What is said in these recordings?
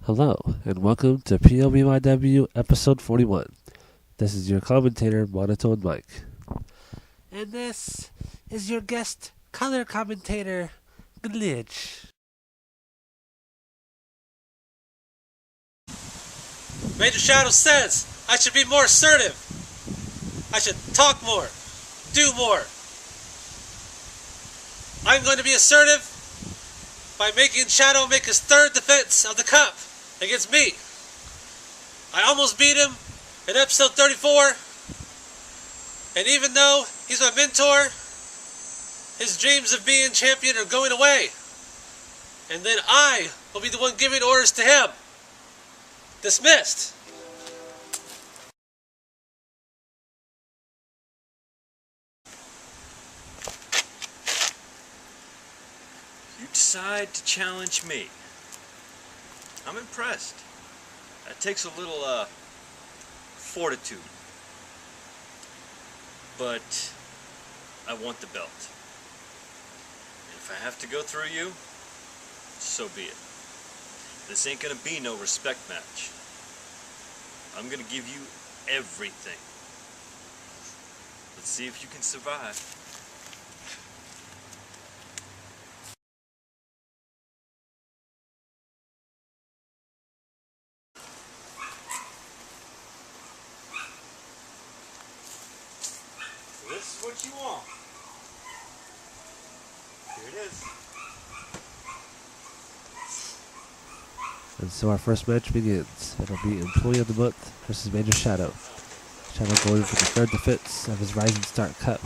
Hello, and welcome to POBYW episode 41. This is your commentator, Monotone Mike. And this is your guest color commentator, Glitch. Major Shadow says I should be more assertive. I should talk more, do more. I'm going to be assertive by making Shadow make his third defense of the cup against me. I almost beat him in episode 34, and even though he's my mentor, his dreams of being champion are going away. And then I will be the one giving orders to him. Dismissed. You decide to challenge me. I'm impressed. That takes a little, fortitude. But I want the belt. And if I have to go through you, so be it. This ain't gonna be no respect match. I'm gonna give you everything. Let's see if you can survive. This is what you want. Here it is. And so our first match begins. It'll be Employee of the Month versus Major Shadow. Shadow going for the third defense of his Rising Star Cup.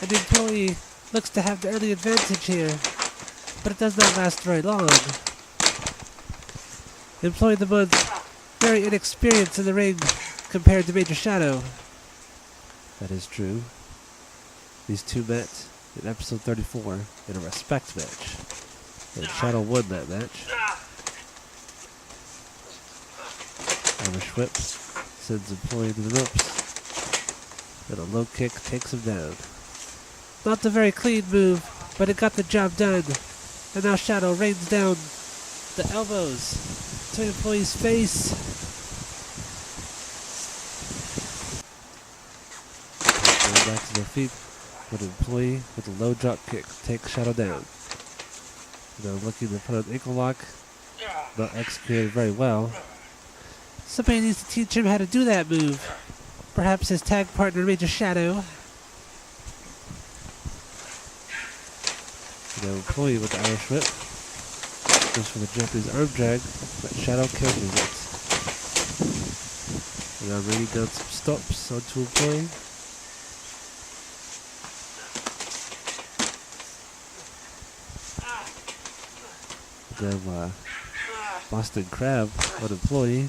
An employee looks to have the early advantage here, but it does not last very long. Employee of the Month, very inexperienced in the ring compared to Major Shadow. That is true. These two met in episode 34 in a respect match. And Shadow won that match. Irish whip sends Employee to the ropes. And a low kick takes him down. Not a very clean move, but it got the job done. And now Shadow rains down the elbows to Employee's face. Going back to their feet, but Employee with a low drop kick takes Shadow down. Now looking to put an ankle lock, not executed very well. Somebody needs to teach him how to do that move. Perhaps his tag partner, Major Shadow. Now Employee with the Irish whip goes for the Japanese arm drag, but Shadow counters it. And now raining down some stops onto Employee. Then Boston Crab on Employee.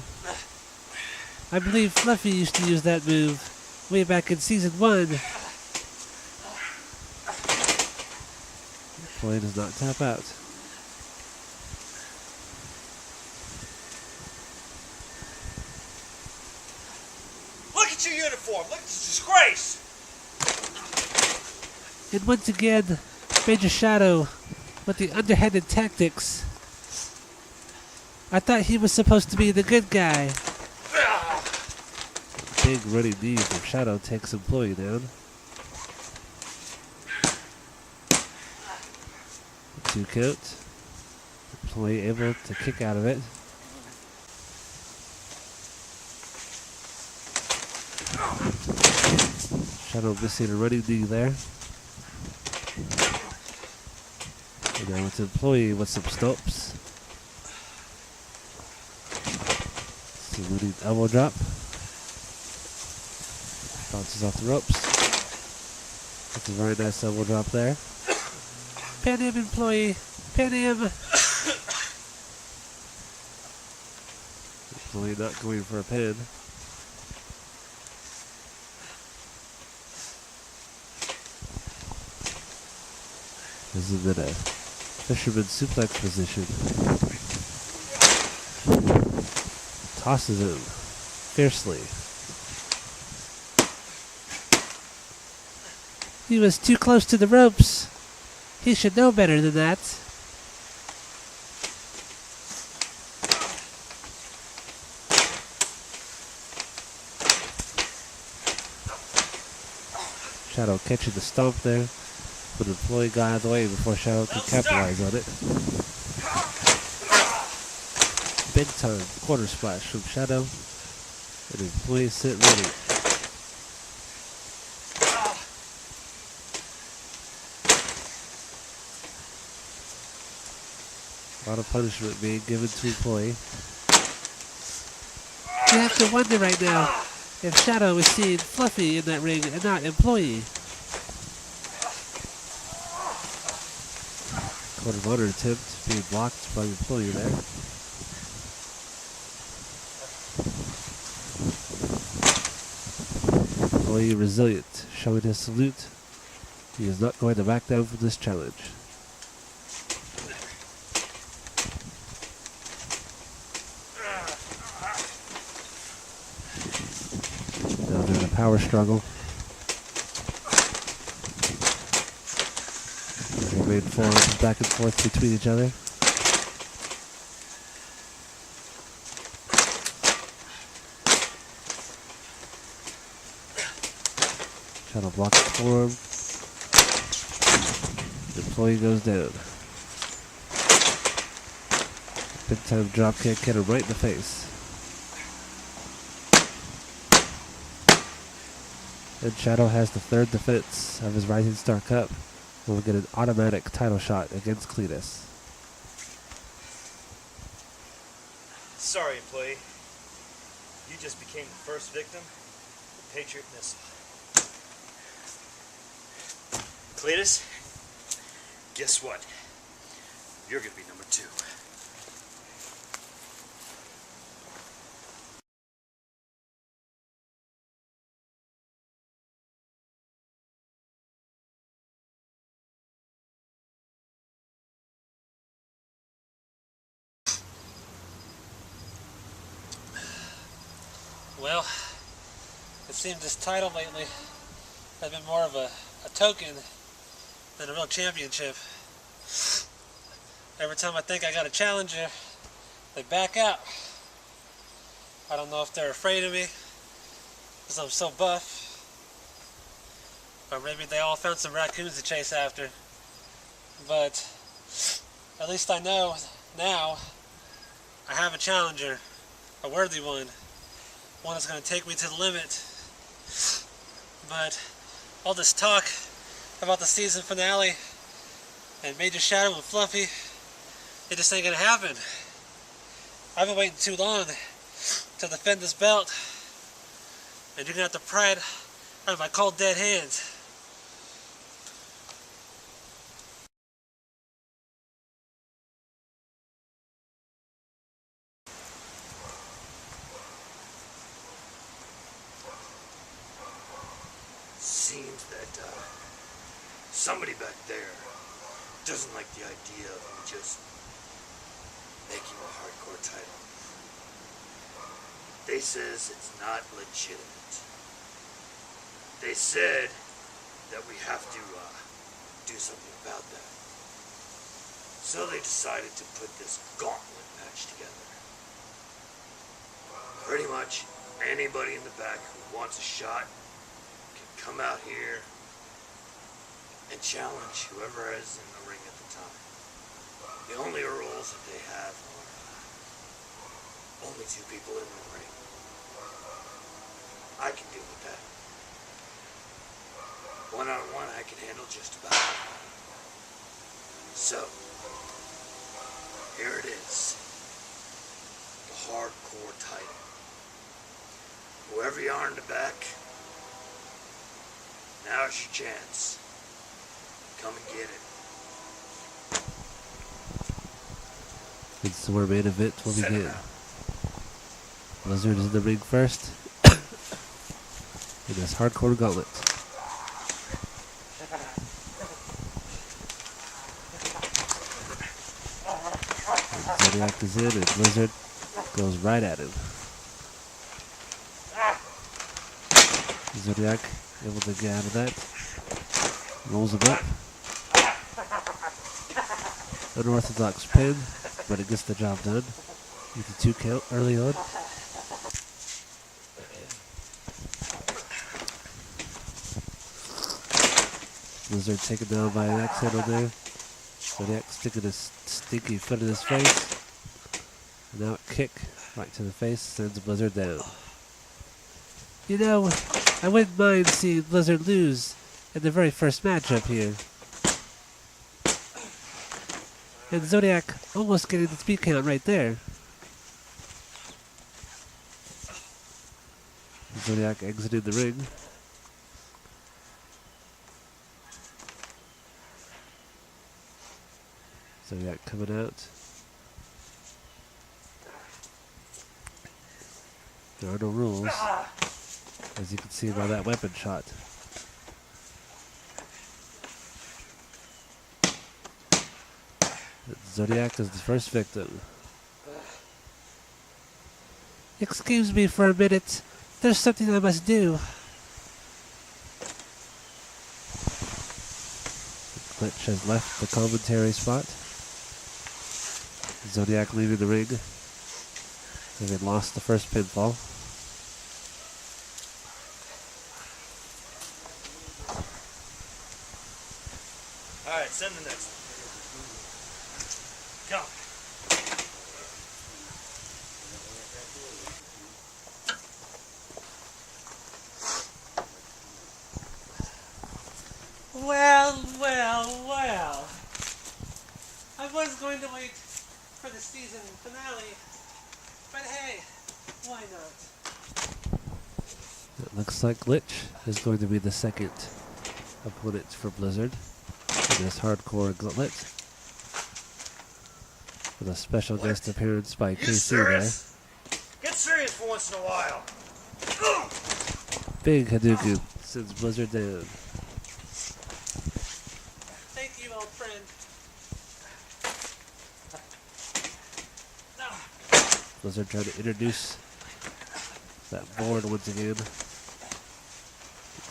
I believe Fluffy used to use that move way back in season 1. Employee does not tap out. Look at your uniform! Look at this disgrace! And once again, Major Shadow with the underhanded tactics. I thought he was supposed to be the good guy. Big running knee from Shadow takes Employee down. 2 count. Employee able to kick out of it. Shadow missing a running knee there. And now it's Employee with some stops. Saluting elbow drop. Bounces off the ropes. That's a very nice elbow drop there. Pan Am Employee. Pan Am. Employee not going for a pin. This is in a fisherman suplex position. Tosses him fiercely. He was too close to the ropes. He should know better than that. Shadow catching the stomp there, but the employee got out of the way before Shadow could capitalize on it. Big time quarter splash from Shadow, and the employee sit ready. A lot of punishment being given to employee. You have to wonder right now if Shadow is seeing Fluffy in that ring and not employee. Code of honor attempt being blocked by the employee there. Employee resilient, showing his salute. He is not going to back down from this challenge. Now they're in a power struggle. They remain forearms back and forth between each other. Shadow blocks the forearm. The employee goes down. Big time drop kick, hit him right in the face. And Shadow has the third defense of his Rising Star Cup. Will get an automatic title shot against Cletus. Sorry, employee. You just became the first victim of the Patriot missile. Cletus, guess what? You're gonna be number 2. Well, it seems this title lately has been more of a token than a real championship. Every time I think I got a challenger, they back out. I don't know if they're afraid of me because I'm so buff, or maybe they all found some raccoons to chase after. But at least I know now I have a challenger, a worthy one that's going to take me to the limit. But all this talk about the season finale and Major Shadow and Fluffy, it just ain't going to happen. I've been waiting too long to defend this belt, and you're going to have to pry it out of my cold dead hands. Seems that somebody back there doesn't like the idea of me just making a hardcore title. They says it's not legitimate. They said that we have to do something about that. So they decided to put this gauntlet match together. Pretty much anybody in the back who wants a shot come out here and challenge whoever is in the ring at the time. The only rules that they have are only 2 people in the ring. I can deal with that. One-on-one I can handle just about. So, here it is. The hardcore title. Whoever you are in the back, now's your chance. Come and get it. It's where main event will begin. Blizzard is in the ring first. In this Hardcore Gauntlet. Zodiac is in and Blizzard goes right at him. Zodiac able to get out of that. Rolls him up. Unorthodox pin, but it gets the job done. With the 2 count early on. Blizzard taken down by an axe handle there. Zodiac sticking his stinky foot in his face. And now a kick right to the face sends Blizzard down. You know, I wouldn't mind seeing Blizzard lose in the very first matchup here. And Zodiac almost getting the speed count right there. Zodiac exiting the ring. Zodiac coming out. There are no rules, as you can see by that weapon shot. Zodiac is the first victim. Excuse me for a minute. There's something I must do. Glitch has left the commentary spot. Zodiac leaving the ring. Having lost the first pinfall. Alright, send the next one. Come. Well, well, well. I was going to wait for the season finale, but hey, why not? It looks like Glitch is going to be the second opponent for Blizzard in this Hardcore Gauntlet. With a special guest appearance by KC there. Get serious for once in a while. Big Hadouken sends Blizzard down. Thank you, old friend. Blizzard trying to introduce that board once again.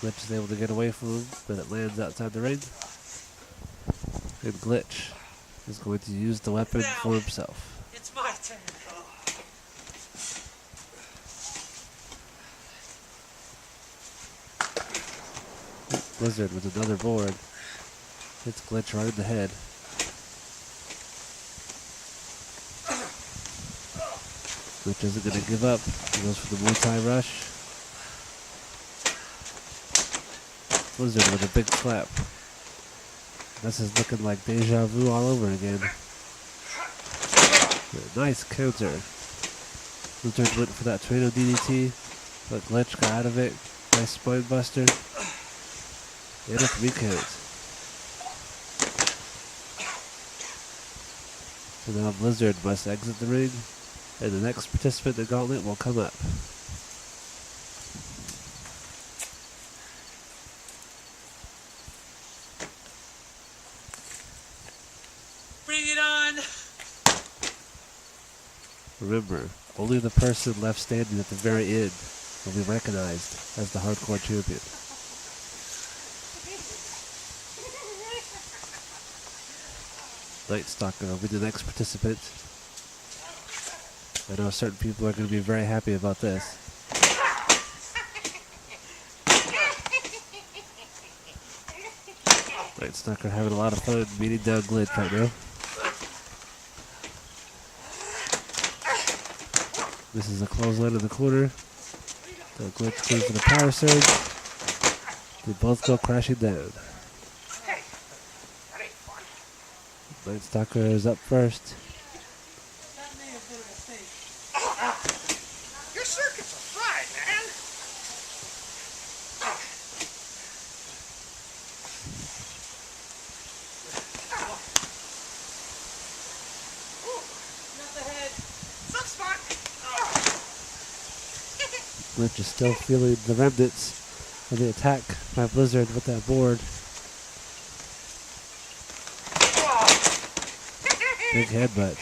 Glitch is able to get away from him, but it lands outside the ring. And Glitch is going to use the weapon for himself. It's my turn. Blizzard with another board. Hits Glitch right in the head. Glitch isn't going to give up. He goes for the Muay Thai rush. Blizzard with a big slap. This is looking like deja vu all over again. Nice counter. Blizzard went for that tornado DDT, but Glitch got out of it. Nice spine buster. And a 3 count. So now Blizzard must exit the ring, and the next participant in the gauntlet will come up. Bring it on! Remember, only the person left standing at the very end will be recognized as the Hardcore Champion. Night Stalker will be the next participant. I know certain people are going to be very happy about this. Night Stalker having a lot of fun beating down Glitch right now. This is a clothesline in the corner. The Glitch goes for the power surge. They both go crashing down. Night Stalker is up first. That may have been a mistake. Your circuits are fried, man. Not the head. Suck spot. Glitch is still feeling the remnants of the attack by Blizzard with that board. Big headbutt.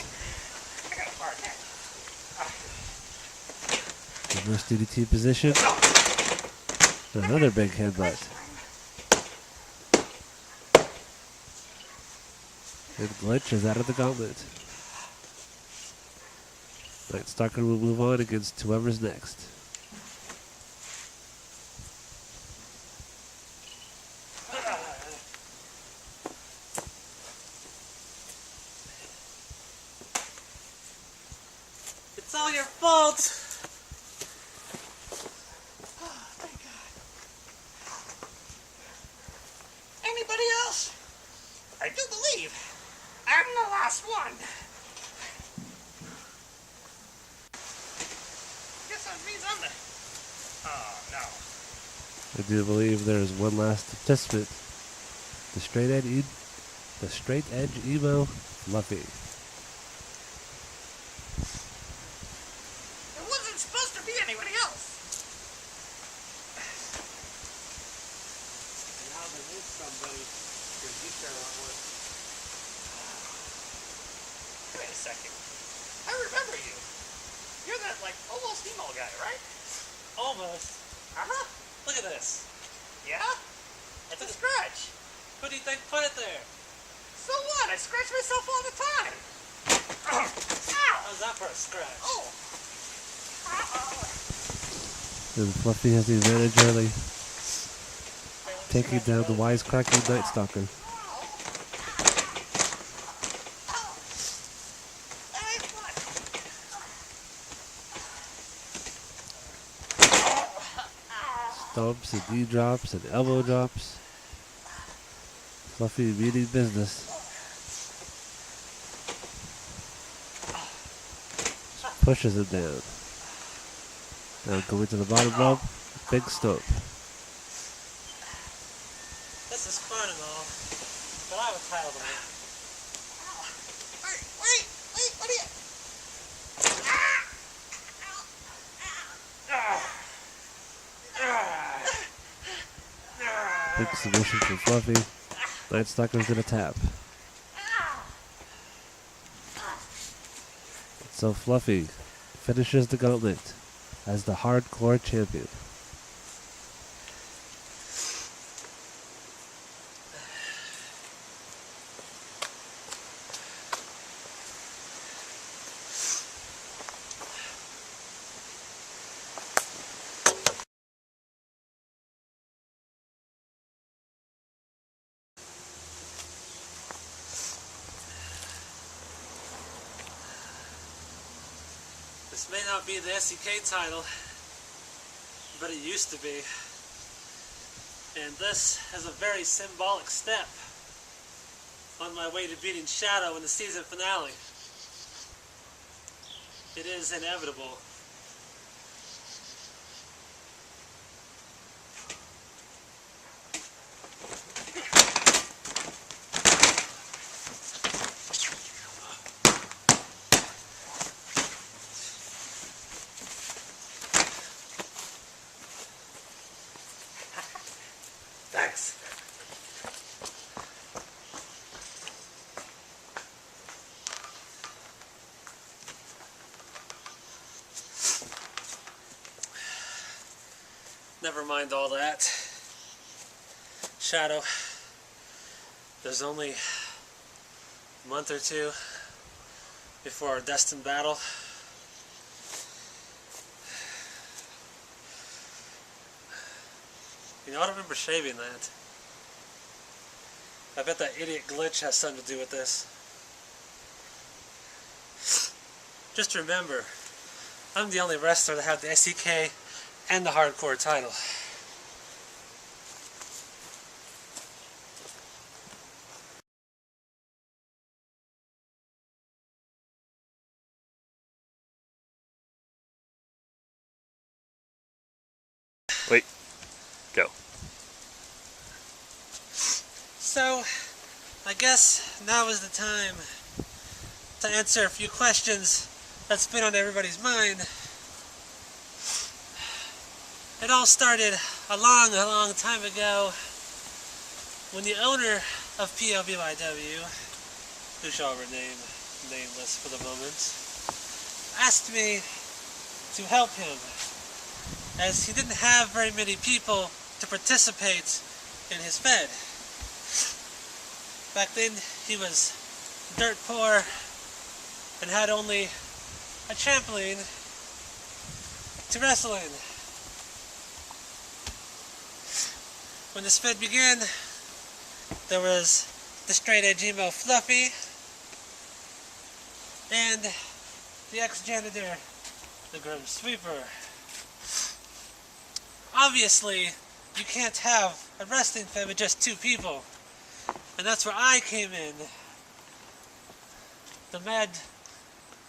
Reverse DDT position. Another big headbutt. And Glitch is out of the gauntlet. Night Stalker will move on against whoever's next. It's all your fault. Oh, thank God. Anybody else? I do believe I'm the last one. Guess that means I'm the... Oh, no. I do believe there is one last participant. The straight edge emo Fluffy. There wasn't supposed to be anybody else. Now there is somebody who's you share a lot with. Wait a second. I remember you. You're that, like, almost emo guy, right? Almost. Uh-huh. Look at this. Yeah? It's a scratch. Who do you think put it there? So what? I scratch myself all the time. Ow! How's that for a scratch? Oh! And Fluffy has the advantage early, taking down the wisecracking Night Stalker. Stomps and knee drops and elbow drops. Fluffy meaning business. Just pushes him down. Now going to the bottom rope. Big stomp. This is fun and all, but I have a title to win. Wait, what are you... Big submission from Fluffy. Night Stalker's gonna tap. So Fluffy finishes the gauntlet as the Hardcore Champion. This may not be the SEK title, but it used to be. And this is a very symbolic step on my way to beating Shadow in the season finale. It is inevitable. Thanks. Never mind all that. Shadow, there's only a month or two before our destined battle. You know, I don't remember shaving that. I bet that idiot glitch has something to do with this. Just remember, I'm the only wrestler to have the SEK and the Hardcore title. Wait. Go. So, I guess now is the time to answer a few questions that's been on everybody's mind. It all started a long time ago when the owner of POBYW, who shall remain nameless for the moment, asked me to help him, as he didn't have very many people to participate in his fed. Back then, he was dirt poor and had only a trampoline to wrestle in. When this fed began, there was the straight edge emo Fluffy and the ex-janitor the Grim Sweeper. Obviously, you can't have a wrestling fan with just 2 people. And that's where I came in. The mad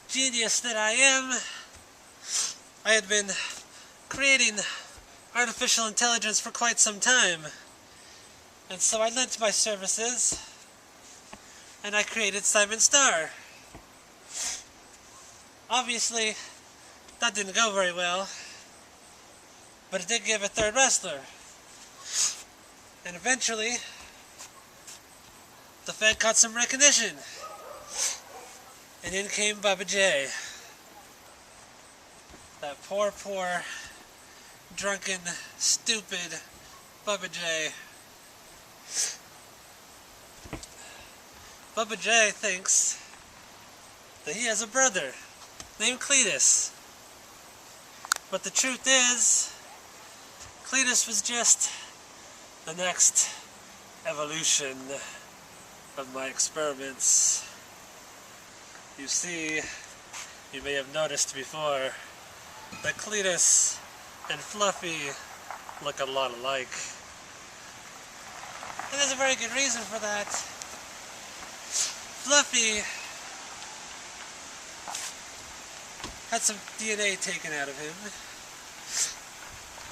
genius that I am, I had been creating artificial intelligence for quite some time. And so I lent my services, and I created Simon Starr. Obviously, that didn't go very well, but it did give a 3rd wrestler. And eventually, the Fed caught some recognition. And in came POBYW. That poor, drunken, stupid POBYW. POBYW thinks that he has a brother named Cletus. But the truth is, Cletus was just the next evolution of my experiments. You see, you may have noticed before that Cletus and Fluffy look a lot alike. And there's a very good reason for that. Fluffy had some DNA taken out of him,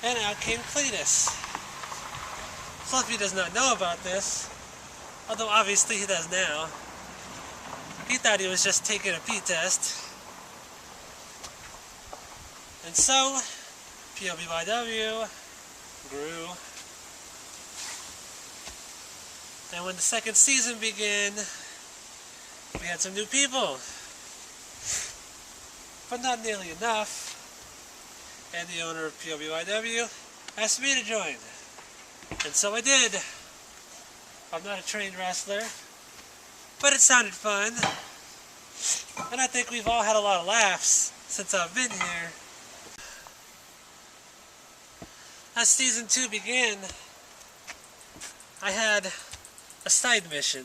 and out came Cletus. Fluffy does not know about this, although obviously he does now. He thought he was just taking a pee test. And so, POBYW grew. And when the 2nd season began, we had some new people. But not nearly enough. And the owner of POBYW asked me to join. And so I did. I'm not a trained wrestler, but it sounded fun. And I think we've all had a lot of laughs since I've been here. As season 2 began, I had a side mission.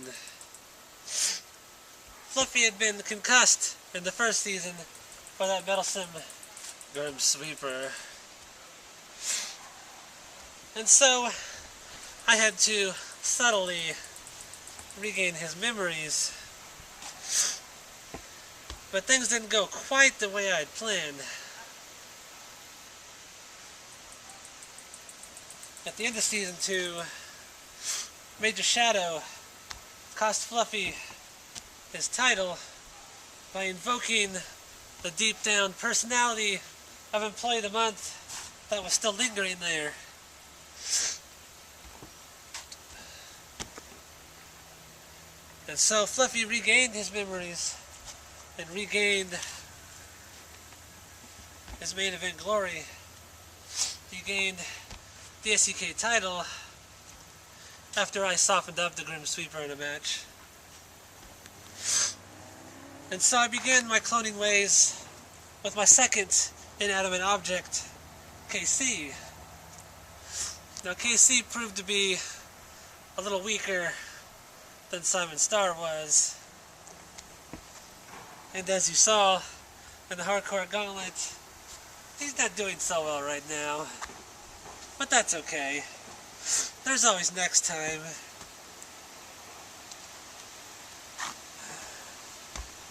Fluffy had been concussed in the 1st season by that meddlesome Grim Sweeper. And so I had to subtly regain his memories. But things didn't go quite the way I'd planned. At the end of season 2, Major Shadow cost Fluffy his title by invoking the deep down personality of Employee of the Month that was still lingering there. And so Fluffy regained his memories and regained his main event glory. He gained the SEK title after I softened up the Grim Sweeper in a match. And so I began my cloning ways with my 2nd inanimate object, KC. Now KC proved to be a little weaker than Simon Starr was. And as you saw in the Hardcore Gauntlet, he's not doing so well right now. But that's okay. There's always next time.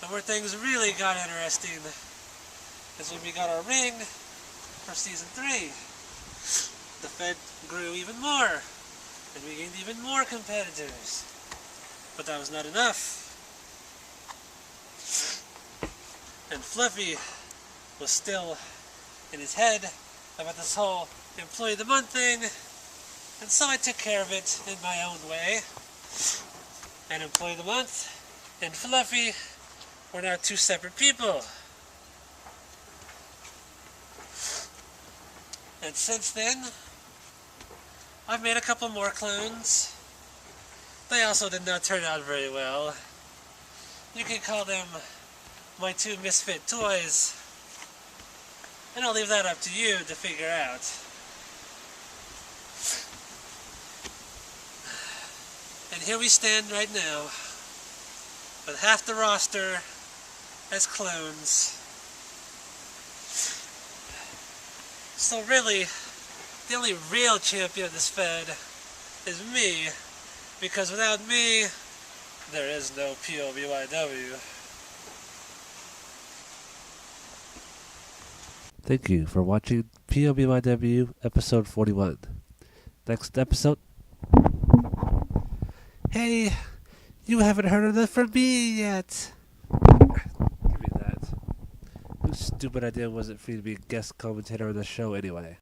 And where things really got interesting is when we got our ring for season 3. The Fed grew even more, and we gained even more competitors. But that was not enough. And Fluffy was still in his head about this whole Employee of the Month thing, and so I took care of it in my own way. And Employee of the Month and Fluffy were now 2 separate people. And since then, I've made a couple more clones. They also did not turn out very well. You can call them my 2 misfit toys. And I'll leave that up to you to figure out. And here we stand right now, with half the roster as clones. So really, the only real champion of this Fed is me, because without me, there is no POBYW. Thank you for watching POBYW episode 41. Next episode. Hey, you haven't heard enough from me yet. Give me that. Whose stupid idea was it for you to be a guest commentator on the show anyway?